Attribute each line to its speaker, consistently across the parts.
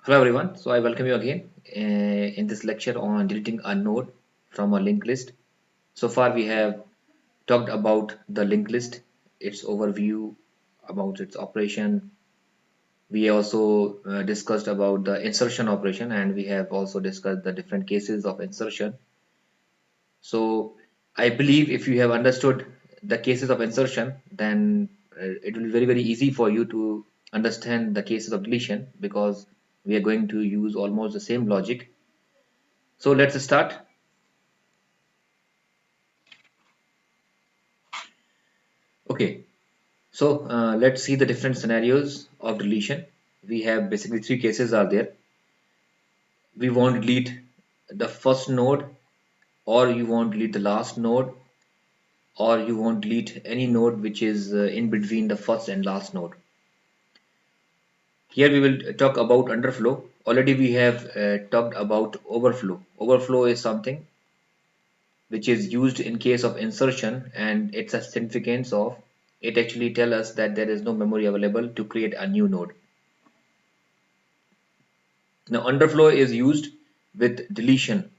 Speaker 1: Hello everyone, so I welcome you again in this lecture on deleting a node from a linked list. So far we have talked about the linked list, its overview, about its operation. We also discussed about the insertion operation, and we have also discussed the different cases of insertion. So I believe if you have understood the cases of insertion, then it will be very easy for you to understand the cases of deletion, because we are going to use almost the same logic. So let's start. Okay, so let's see the different scenarios of deletion. We have basically three cases are there. We want to delete the first node, or you want to delete the last node, or you want to delete any node which is in between the first and last node. Here we will talk about underflow. Already we have talked about overflow. Overflow is something which is used in case of insertion, and it's a significance of it actually tell us that there is no memory available to create a new node. Now underflow is used with deletion.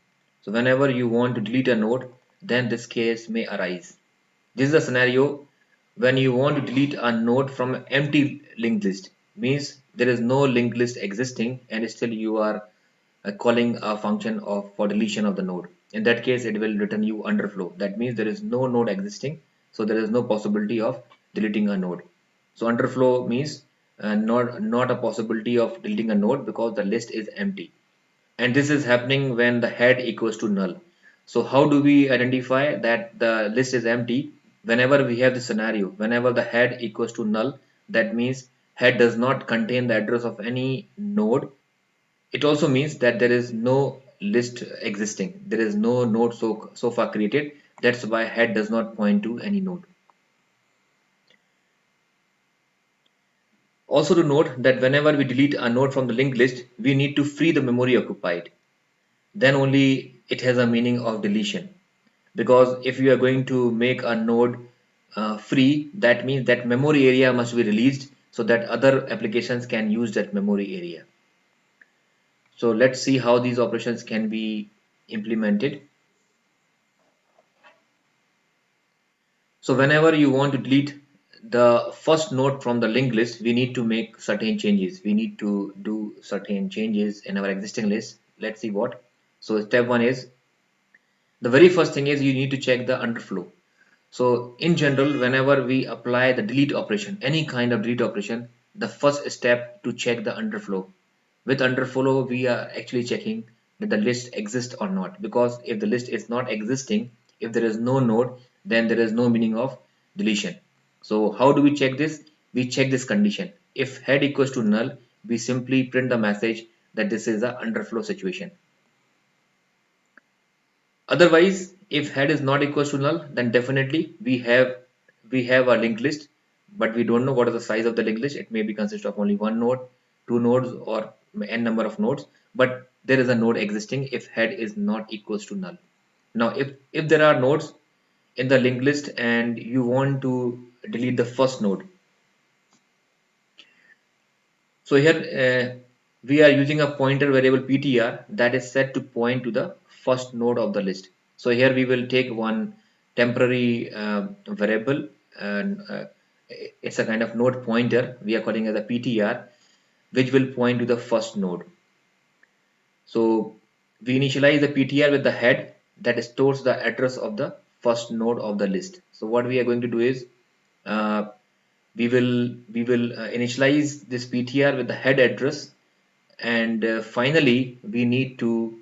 Speaker 1: So whenever you want to delete a node, then this case may arise. This is a scenario when you want to delete a node from an empty linked list. Means there is no linked list existing, and still you are calling a function of for deletion of the node. In that case, it will return you underflow. That means there is no node existing, so there is no possibility of deleting a node. So underflow means not a possibility of deleting a node because the list is empty. And this is happening when the head equals to null. So how do we identify that the list is empty? Whenever we have the scenario, whenever the head equals to null, that means head does not contain the address of any node. It also means that there is no list existing. There is no node so far created. That's why head does not point to any node. Also to note that whenever we delete a node from the linked list, we need to free the memory occupied. Then only it has a meaning of deletion. Because if you are going to make a node free, that means that memory area must be released so that other applications can use that memory area. So let's see how these operations can be implemented. So whenever you want to delete the first node from the linked list, we need to make certain changes. We need to do certain changes in our existing list. Let's see what. So step one is, the very first thing is you need to check the underflow. So in general, whenever we apply the delete operation, any kind of delete operation, the first step to check the underflow. With underflow, we are actually checking that the list exists or not. Because if the list is not existing, if there is no node, then there is no meaning of deletion. So how do we check this? We check this condition. If head equals to null, we simply print the message that this is a underflow situation. Otherwise, if head is not equals to null, then definitely we have a linked list, but we don't know what is the size of the linked list. It may be consist of only one node, two nodes, or n number of nodes, but there is a node existing if head is not equals to null. Now, if there are nodes in the linked list and you want to delete the first node, so here we are using a pointer variable ptr that is set to point to the first node of the list. So here we will take one temporary variable, and it's a kind of node pointer. We are calling it a ptr, which will point to the first node. So we initialize the ptr with the head that stores the address of the first node of the list. So what we are going to do is, uh, we will initialize this ptr with the head address, and finally we need to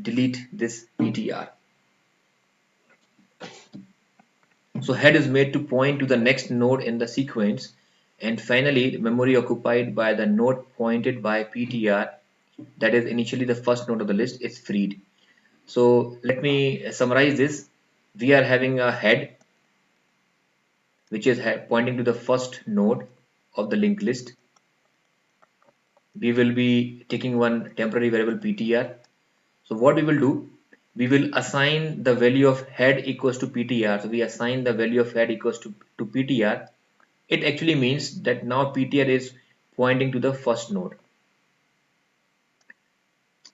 Speaker 1: delete this ptr. So head is made to point to the next node in the sequence, and finally memory occupied by the node pointed by ptr, that is initially the first node of the list, is freed. So let me summarize this. We are having a head which is pointing to the first node of the linked list. We will be taking one temporary variable ptr. So what we will do, we will assign the value of head equals to ptr. So we assign the value of head equals to ptr. It actually means that now ptr is pointing to the first node.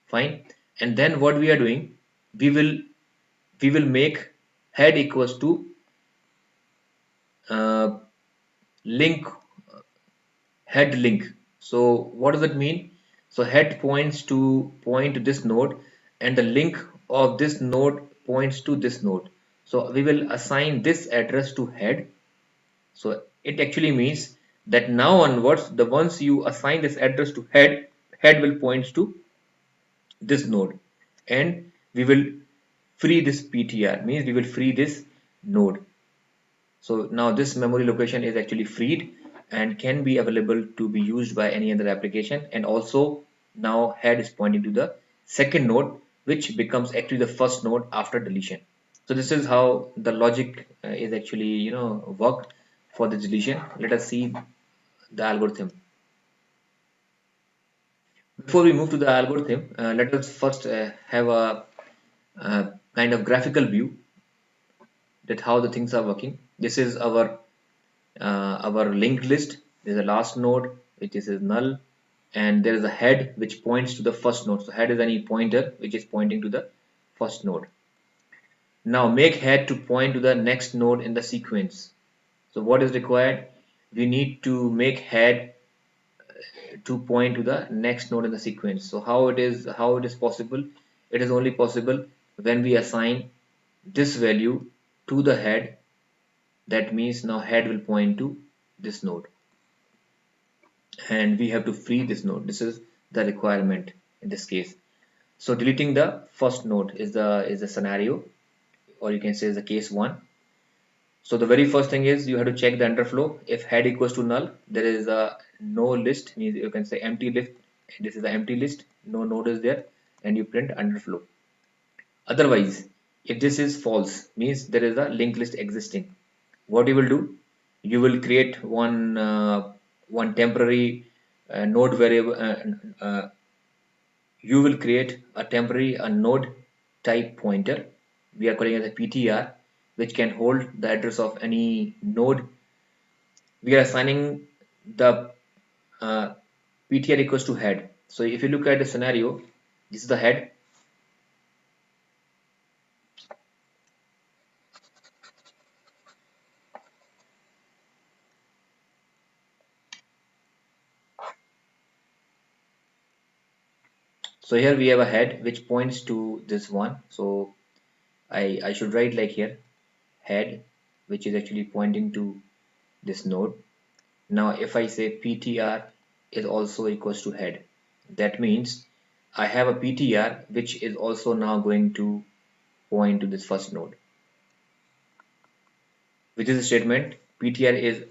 Speaker 1: fine. And then what we are doing, we will make head equals to uh, link head link. So what does it mean? So head points to this node, and the link of this node points to this node. So we will assign this address to head. So it actually means that now onwards, the once you assign this address to head, head will point to this node, and we will free this PTR, means we will free this node. So now this memory location is actually freed and can be available to be used by any other application. And also now head is pointing to the second node, which becomes actually the first node after deletion. So this is how the logic is actually worked for the deletion. Let us see the algorithm. Before we move to the algorithm, let us first have a kind of graphical view that how the things are working. This is our linked list. There's a last node which is null, and there is a head which points to the first node. So head is any pointer which is pointing to the first node. Now make head to point to the next node in the sequence. So what is required? We need to make head to point to the next node in the sequence. So how it is possible? It is only possible when we assign this value to the head. That means now head will point to this node, and we have to free this node. This is the requirement in this case. So deleting the first node is the scenario, or you can say is the case one. So the very first thing is you have to check the underflow. If head equals to null, there is a no list, means you can say empty list. This is the empty list, no node is there, and you print underflow. Otherwise, if this is false, means there is a linked list existing. What you will do, you will create one temporary node variable. You will create a temporary node type pointer. We are calling it a PTR, which can hold the address of any node. We are assigning the uh, PTR equals to head. So if you look at the scenario, this is the head. So here we have a head which points to this one. So I should write like here head, which is actually pointing to this node. Now if I say PTR is also equals to head, that means I have a PTR which is also now going to point to this first node, which is a statement. PTR is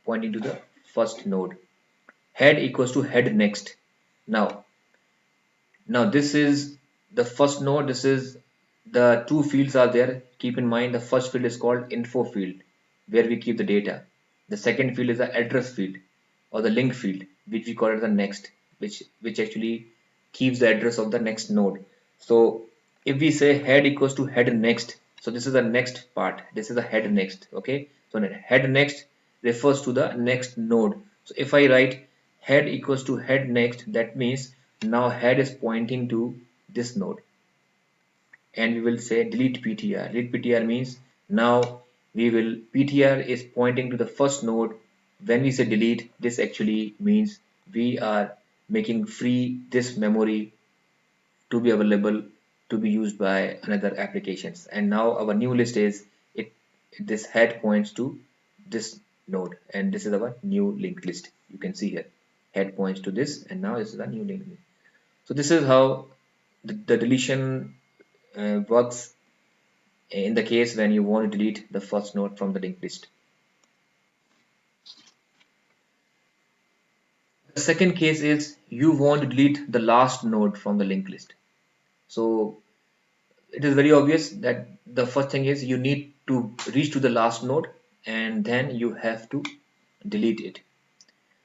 Speaker 1: pointing to the first node. Head equals to head next. Now this is the first node. This is the two fields are there. Keep in mind the first field is called info field, where we keep the data. The second field is the address field or the link field, which we call it the next, which actually keeps the address of the next node. So if we say head equals to head next, so this is the next part. This is the head next. Okay, so head next refers to the next node. So if I write head equals to head next, that means now head is pointing to this node, and we will say delete PTR. Delete PTR means now we will PTR is pointing to the first node. When we say delete, this actually means we are making free this memory to be available to be used by another applications. And now our new list is it this head points to this node, and this is our new linked list. You can see here head points to this, and now this is a new linked list. So this is how the deletion works in the case when you want to delete the first node from the linked list. The second case is you want to delete the last node from the linked list. So it is very obvious that the first thing is you need to reach to the last node, and then you have to delete it.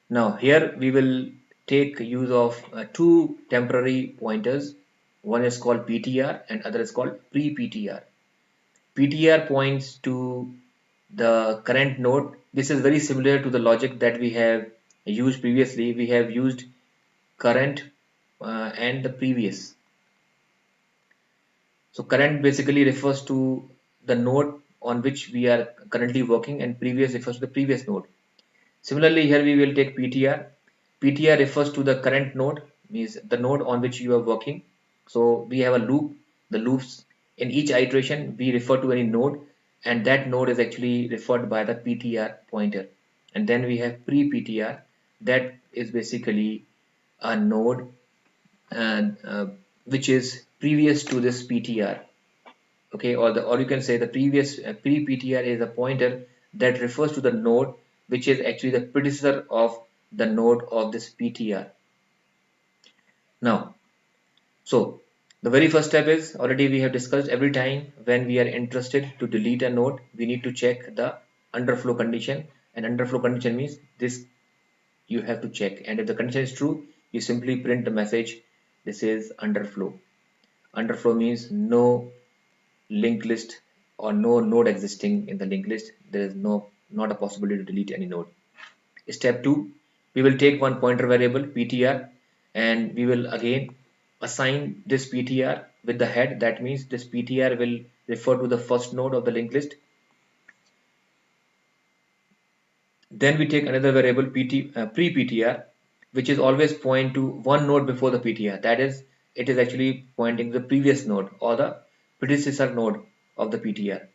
Speaker 1: Now here we will take use of two temporary pointers. One is called PTR and other is called pre-PTR. PTR points to the current node. This is very similar to the logic that we have used previously. We have used current and the previous. So current basically refers to the node on which we are currently working, and previous refers to the previous node. Similarly, here we will take PTR. PTR refers to the current node, means the node on which you are working. So we have a loop. The loops, in each iteration we refer to any node, and that node is actually referred by the PTR pointer. And then we have pre-PTR, that is basically a node and which is previous to this PTR. Okay, or you can say the previous pre-PTR is a pointer that refers to the node which is actually the predecessor of the node of this PTR. Now, so the very first step is, already we have discussed, every time when we are interested to delete a node, we need to check the underflow condition. And underflow condition means this you have to check, and if the condition is true, you simply print the message, this is underflow. Underflow means no linked list or no node existing in the linked list. There is not a possibility to delete any node. Step 2, we will take one pointer variable PTR, and we will again assign this PTR with the head. That means this PTR will refer to the first node of the linked list. Then we take another variable pre-PTR, which is always point to one node before the PTR. That is, it is actually pointing to the previous node or the predecessor node of the PTR.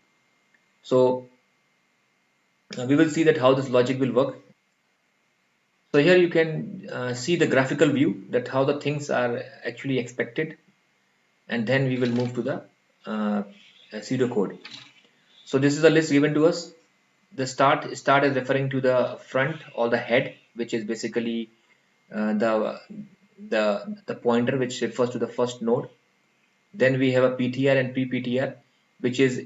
Speaker 1: So we will see that how this logic will work. So here you can see the graphical view, that how the things are actually expected, and then we will move to the pseudocode. So this is a list given to us. The start is referring to the front or the head, which is basically the pointer which refers to the first node. Then we have a PTR and pre-PTR, which is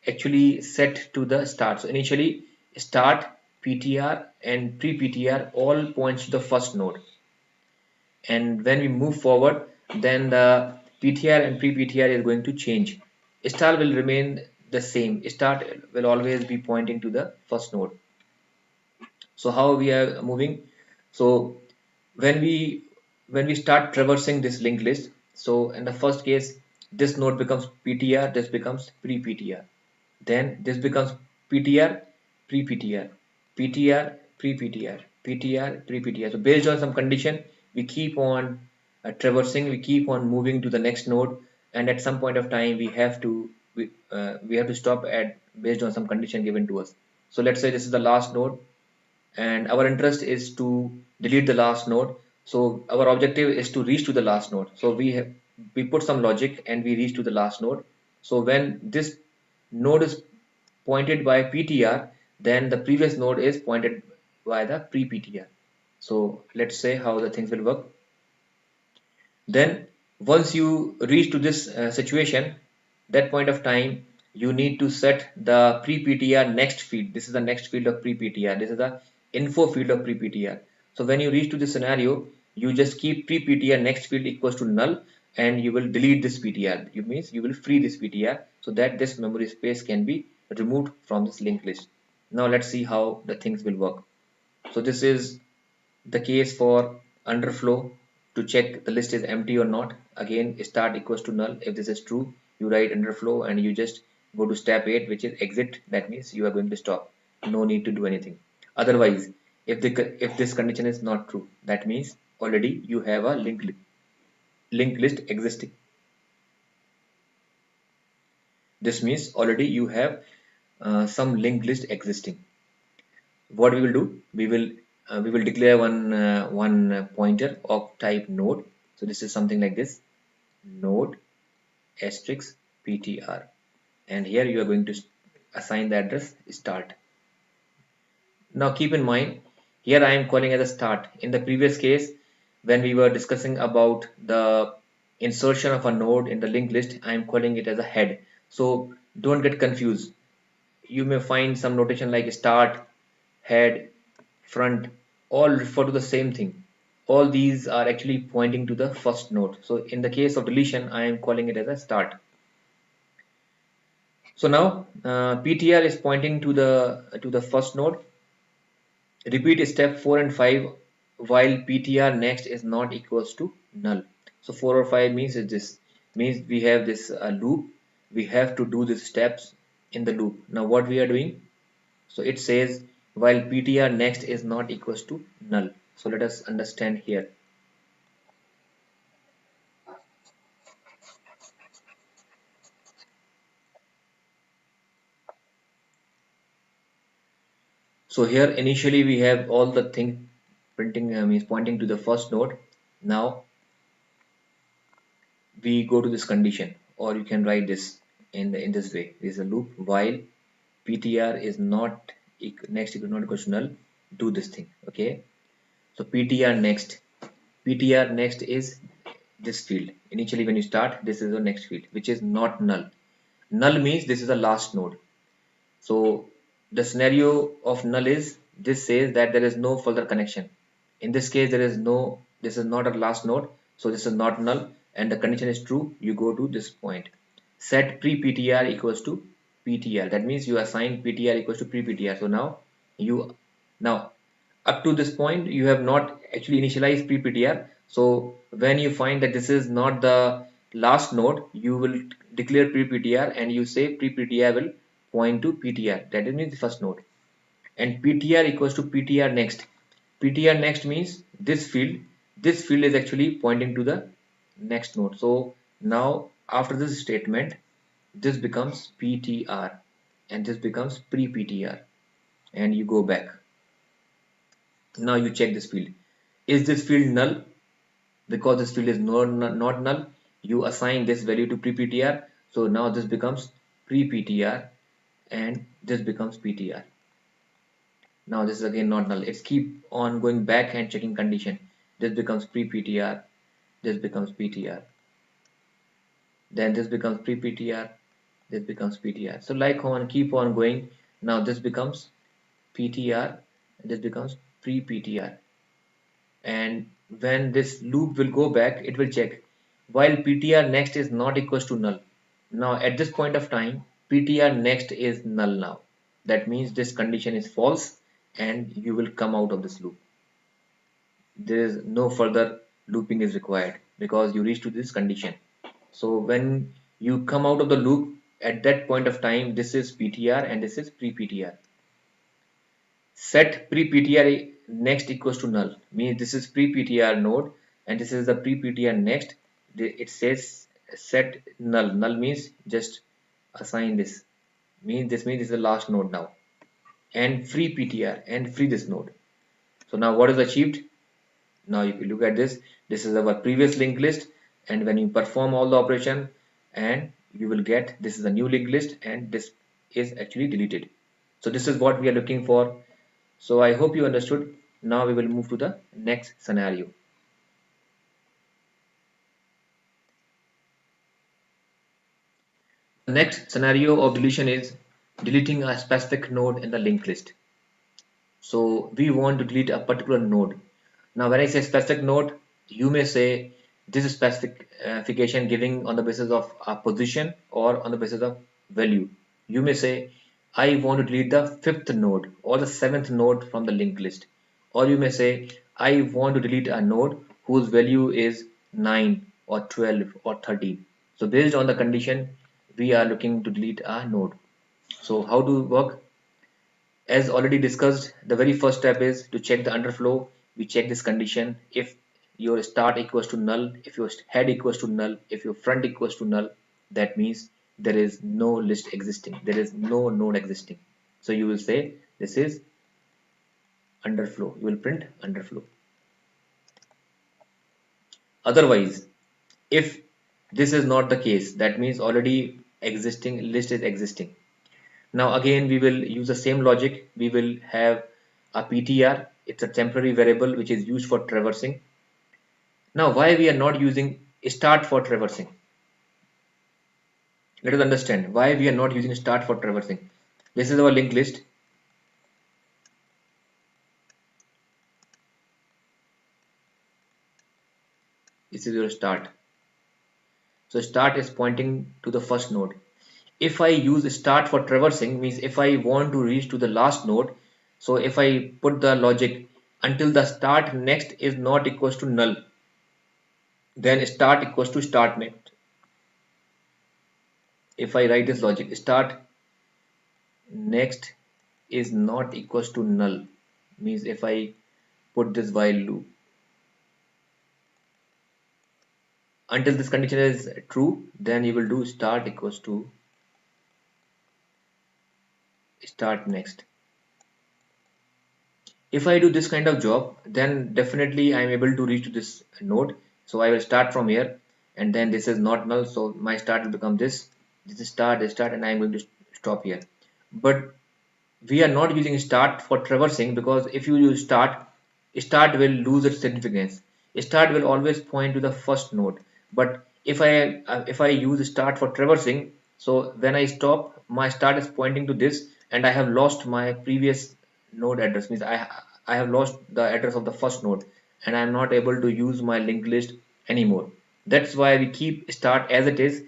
Speaker 1: actually set to the start. So initially start, PTR and pre-PTR all points to the first node, and when we move forward, then the PTR and pre-PTR is going to change. Start will remain the same. Start will always be pointing to the first node. So how we are moving? So when we start traversing this linked list, so in the first case, this node becomes PTR, this becomes pre-PTR, then this becomes PTR, pre-PTR, PTR, pre-PTR, PTR, pre-PTR. So based on some condition, we keep on traversing, we keep on moving to the next node, and at some point of time we have to stop at based on some condition given to us. So let's say this is the last node, and our interest is to delete the last node. So our objective is to reach to the last node. So we put some logic and we reach to the last node. So when this node is pointed by PTR, then the previous node is pointed by the pre-PTR. So let's say how the things will work. Then once you reach to this situation, that point of time, you need to set the pre-PTR next field. This is the next field of pre-PTR. This is the info field of pre-PTR. So when you reach to this scenario, you just keep pre-PTR next field equals to null, and you will delete this PTR. It means you will free this PTR so that this memory space can be removed from this linked list. Now let's see how the things will work. So this is the case for underflow. To check the list is empty or not, again start equals to null. If this is true, you write underflow and you just go to step 8, which is exit. That means you are going to stop, no need to do anything. Otherwise, if this condition is not true, that means already you have a linked list existing. This means already you have some linked list existing. What we will do, we will declare one pointer of type node. So this is something like this, node asterisk PTR, and here you are going to assign the address start. Now keep in mind, here I am calling as a start. In the previous case, when we were discussing about the insertion of a node in the linked list, I am calling it as a head. So don't get confused. You may find some notation like start, head, front, all refer to the same thing. All these are actually pointing to the first node. So in the case of deletion, I am calling it as a start. So now PTR is pointing to the first node. Repeat step 4 and 5 while PTR next is not equals to null. So 4 or 5 means is this. means we have this loop. We have to do these steps in the loop. Now what we are doing, so it says while ptr next is not equals to null. So let us understand here. So here initially we have all the thing printing means pointing to the first node. Now we go to this condition, or you can write this in this way. This is a loop while ptr is not next equal not equal to null. Do this thing, okay? So ptr next is this field. Initially when you start, this is the next field which is not null. Null means this is the last node. So the scenario of null is, this says that there is no further connection. In this case, there is no, this is not a last node, so this is not null, and the condition is true. You go to this point. Set pre-ptr equals to ptr. That means you assign ptr equals to pre-ptr. So now up to this point you have not actually initialized pre-ptr. So when you find that this is not the last node, you will declare pre-ptr and you say pre-ptr will point to ptr. That means the first node. And ptr equals to ptr next. Ptr next means this field. This field is actually pointing to the next node. So now after this statement, this becomes ptr and this becomes pre-ptr, and you go back. Now you check this field. Is this field null? Because this field is not null, you assign this value to pre-ptr. So now this becomes pre-ptr and this becomes ptr. Now this is again not null. It's keep on going back and checking condition. This becomes pre-ptr, this becomes ptr, then this becomes pre-ptr, this becomes ptr. So like on keep on going. Now this becomes ptr, this becomes pre-ptr, and when this loop will go back, it will check while ptr next is not equals to null. Now at this point of time, ptr next is null now. That means this condition is false and you will come out of this loop. There is no further looping is required because you reach to this condition. So when you come out of the loop, at that point of time, this is ptr and this is pre-ptr. Set pre-ptr next equals to null means this is pre-ptr node and this is the pre-ptr next. It says set null. Null means just assign this. This means this is the last node now, and free ptr and free this node. So now what is achieved? Now if you look at this, this is our previous linked list, and when you perform all the operation, and you will get this is a new linked list and this is actually deleted. So this is what we are looking for. So I hope you understood. Now we will move to the next scenario. The next scenario of deletion is deleting a specific node in the linked list. So we want to delete a particular node. Now when I say specific node, you may say this is specification giving on the basis of a position or on the basis of value. You may say I want to delete the 5th node or the 7th node from the linked list. Or you may say I want to delete a node whose value is 9 or 12 or 13. So based on the condition, we are looking to delete a node. So how do we work? As already discussed, the very first step is to check the underflow. We check this condition. If your start equals to null, if your head equals to null, if your front equals to null, that means there is no list existing. There is no node existing. So you will say this is underflow. You will print underflow. Otherwise, if this is not the case, that means already existing list is existing. Now again we will use the same logic. We will have a ptr. It's a temporary variable which is used for traversing. Now why we are not using start for traversing? Let us understand why we are not using start for traversing. This is our linked list. This is your start. So start is pointing to the first node. If I use start for traversing, means if I want to reach to the last node, so if I put the logic until the start next is not equals to null, then start equals to start next. if I write this logic, start next is not equals to null, means if I put this while loop until this condition is true, then you will do start equals to start next. If I do this kind of job, then definitely I am able to reach to this node. So I will start from here, and then this is not null, so my start will become this. This is start, and I am going to stop here. But we are not using start for traversing, because if you use start will lose its significance. Start will always point to the first node. But if I use start for traversing, so when I stop, my start is pointing to this, and I have lost my previous node address, means I have lost the address of the first node, and I am not able to use my linked list anymore. That's why we keep start as it is,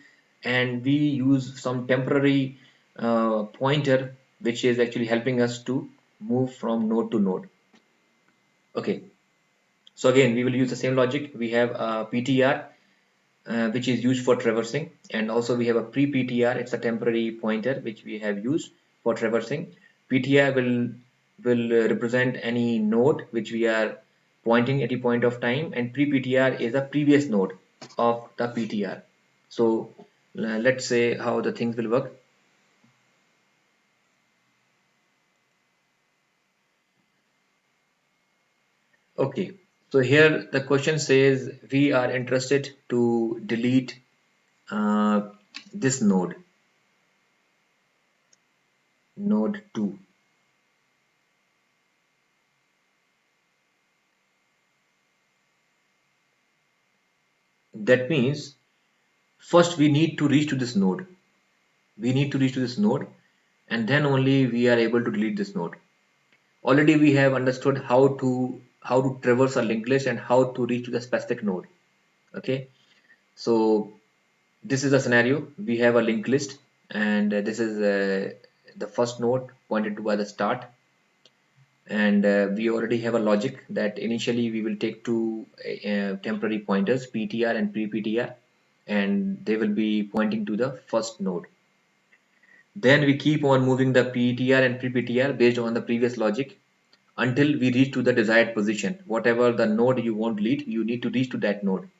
Speaker 1: and we use some temporary pointer which is actually helping us to move from node to node. Okay, so again we will use the same logic. We have a PTR which is used for traversing, and also we have a pre-PTR. It's a temporary pointer which we have used for traversing. PTR will represent any node which we are pointing at a point of time, and pre-PTR is a previous node of the PTR. So let's say how the things will work. Okay, so here the question says we are interested to delete this node 2. That means first we need to reach to this node. We need to reach to this node, and then only we are able to delete this node. Already we have understood how to traverse a linked list and how to reach to the specific node. Okay, so this is a scenario. We have a linked list, and this is the first node pointed to by the start, and we already have a logic that initially we will take two temporary pointers, PTR and pre-PTR, and they will be pointing to the first node. Then we keep on moving the PTR and pre-PTR based on the previous logic until we reach to the desired position. Whatever the node you want to lead, you need to reach to that node.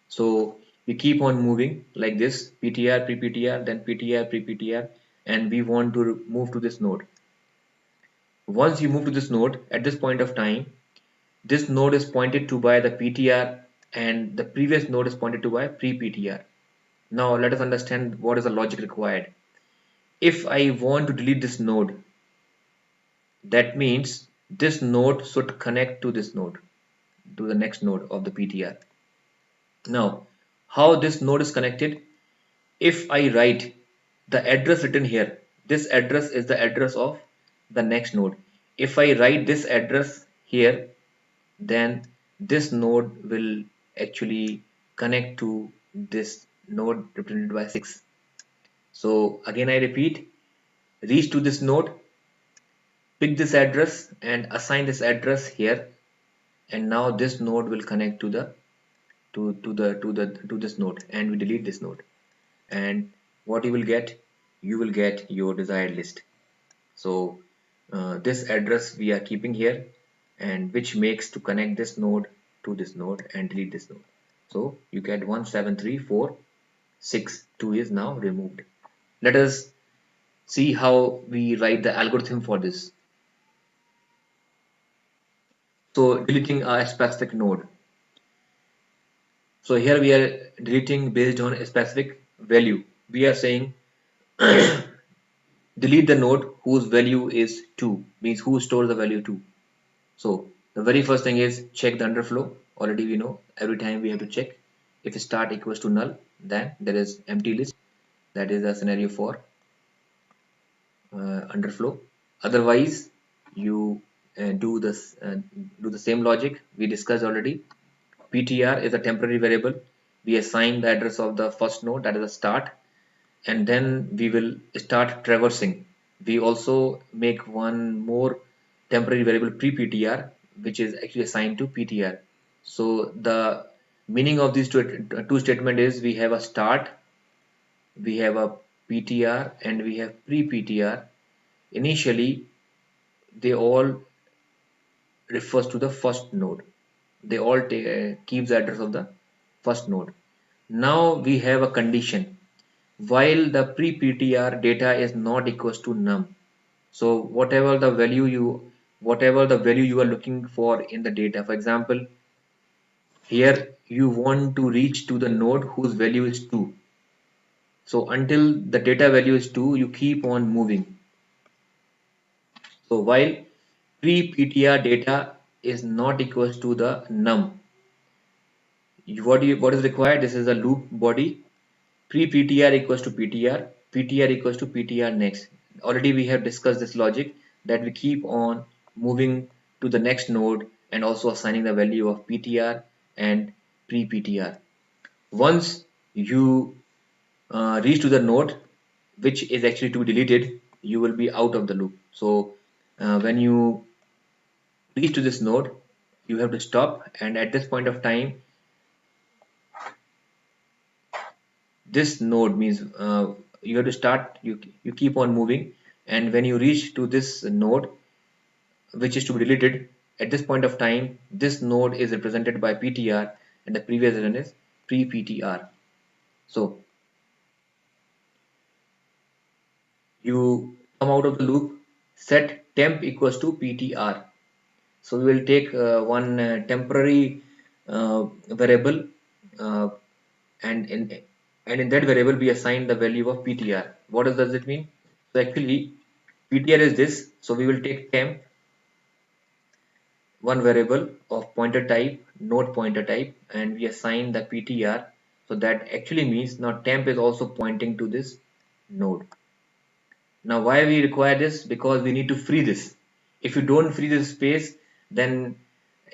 Speaker 1: So we keep on moving like this: PTR, pre-PTR, then PTR, pre-PTR, and we want to move to this node. Once you move to this node, at this point of time, this node is pointed to by the PTR, and the previous node is pointed to by pre-PTR. Now let us understand what is the logic required. If I want to delete this node, that means this node should connect to this node, to the next node of the PTR. Now, how this node is connected? If I write the address written here, this address is the address of the next node. If I write this address here, then this node will actually connect to this node represented by 6. So again I repeat, reach to this node, pick this address and assign this address here, and now this node will connect to the to this node, and we delete this node, and what you will get, you will get your desired list. So this address we are keeping here, and which makes to connect this node to this node and delete this node. So you get 17346. 2 is now removed. Let us see how we write the algorithm for this. So deleting a specific node. So here we are deleting based on a specific value. We are saying delete the node whose value is 2, means who stores the value 2. So the very first thing is check the underflow. Already we know every time we have to check if start equals to null, then there is empty list. That is the scenario for underflow. Otherwise you do the same logic we discussed already. PTR is a temporary variable. We assign the address of the first node, that is the start, and then we will start traversing. We also make one more temporary variable pre-PTR, which is actually assigned to PTR. So the meaning of these two statement is we have a start, we have a PTR and we have pre-PTR, initially they all refers to the first node. They all keep the address of the first node. Now we have a condition while the pre-PTR data is not equals to num. So whatever the value you are looking for in the data, for example, here you want to reach to the node whose value is 2. So until the data value is 2, you keep on moving. So while pre-PTR data is not equals to the num, what is required? This is a loop body. Pre-PTR equals to PTR, PTR equals to PTR next. Already we have discussed this logic that we keep on moving to the next node and also assigning the value of PTR and pre-PTR. Once you reach to the node which is actually to be deleted, you will be out of the loop. So when you reach to this node, you have to stop, and at this point of time, this node means you have to start, you keep on moving, and when you reach to this node which is to be deleted, at this point of time this node is represented by PTR and the previous one is pre-PTR. So you come out of the loop, set temp equals to PTR. So we will take one temporary variable, uh, and in that variable we assign the value of PTR. What does it mean? So actually PTR is this, so we will take temp, one variable of pointer type, node pointer type, and we assign the PTR. So that actually means now temp is also pointing to this node. Now why we require this? Because we need to free this. If you don't free this space, then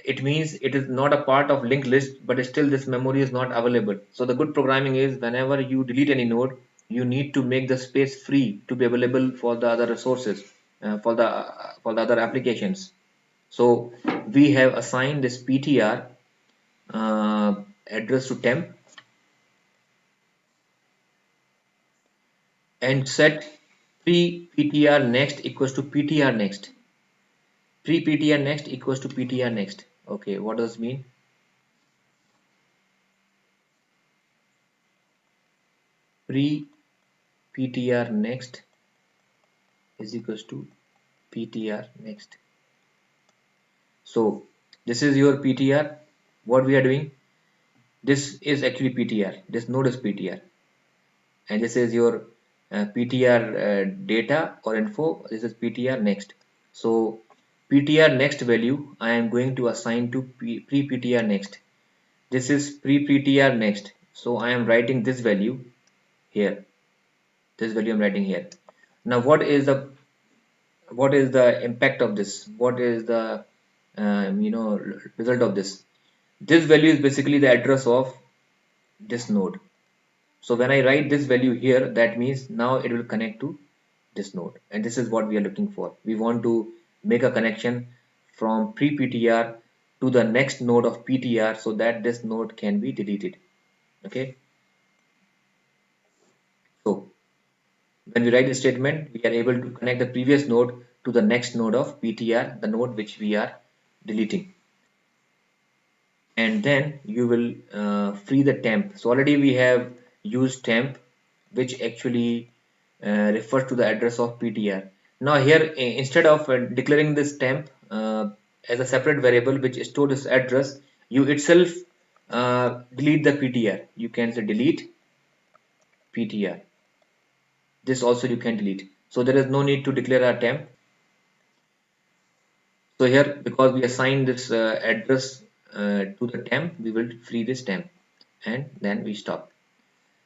Speaker 1: it means it is not a part of linked list, but still this memory is not available. So the good programming is whenever you delete any node, you need to make the space free to be available for the other resources, for the other applications. So we have assigned this PTR address to temp and set pre-PTR next equals to PTR next. Pre-PTR next equals to PTR next. Okay, what does it mean? Pre-PTR next is equals to PTR next. So this is your PTR. What we are doing? This is actually PTR. This node is PTR, and this is your PTR data or info. This is PTR next. So PTR next value I am going to assign to pre-PTR next. This is pre-PTR next. So I am writing this value here. This value I'm writing here. Now what is the impact of this? What is the result of this? This value is basically the address of this node. So when I write this value here, that means now it will connect to this node, and this is what we are looking for. We want to make a connection from pre-PTR to the next node of PTR so that this node can be deleted. Okay, so when we write this statement, we are able to connect the previous node to the next node of PTR, the node which we are deleting, and then you will free the temp. So already we have used temp, which actually refers to the address of PTR. Now here, instead of declaring this temp as a separate variable which stores this address, you itself delete the PTR. You can say delete PTR. This also you can delete. So there is no need to declare a temp. So here, because we assign this address to the temp, we will free this temp, and then we stop.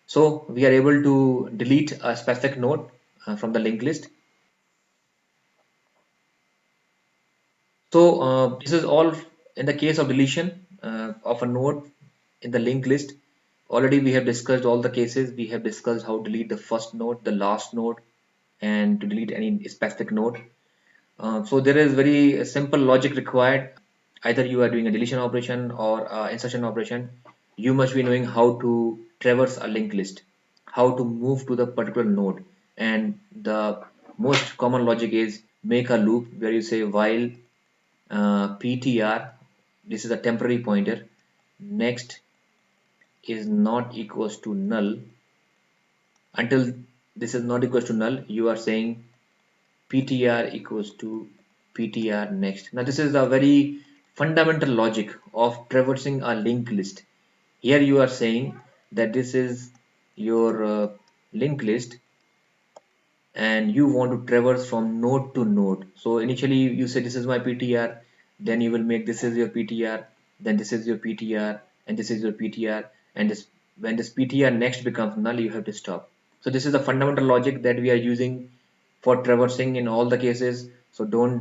Speaker 1: So we are able to delete a specific node from the linked list. So this is all in the case of deletion of a node in the linked list. Already we have discussed all the cases. We have discussed how to delete the first node, the last node, and to delete any specific node. So there is very simple logic required. Either you are doing a deletion operation or insertion operation, you must be knowing how to traverse a linked list, how to move to the particular node. And the most common logic is make a loop where you say while ptr, this is a temporary pointer, next is not equals to null. Until this is not equals to null, you are saying ptr equals to ptr next. Now this is a very fundamental logic of traversing a linked list. Here you are saying that this is your linked list and you want to traverse from node to node. So initially you say this is my ptr, then you will make this is your ptr, then this is your ptr, and this is your ptr, and this, when this ptr next becomes null, you have to stop. So this is the fundamental logic that we are using for traversing in all the cases. So don't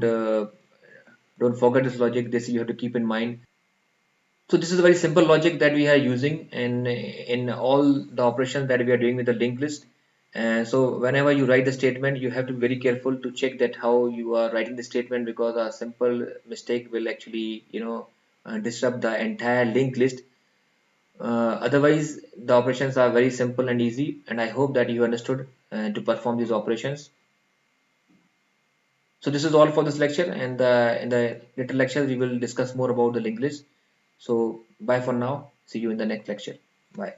Speaker 1: forget this logic. This you have to keep in mind. So this is a very simple logic that we are using in all the operations that we are doing with the linked list. And so whenever you write the statement, you have to be very careful to check that how you are writing the statement, because a simple mistake will actually, disrupt the entire linked list. Otherwise, the operations are very simple and easy, and I hope that you understood to perform these operations. So this is all for this lecture, and in the later lecture we will discuss more about the linked list. So bye for now. See you in the next lecture. Bye.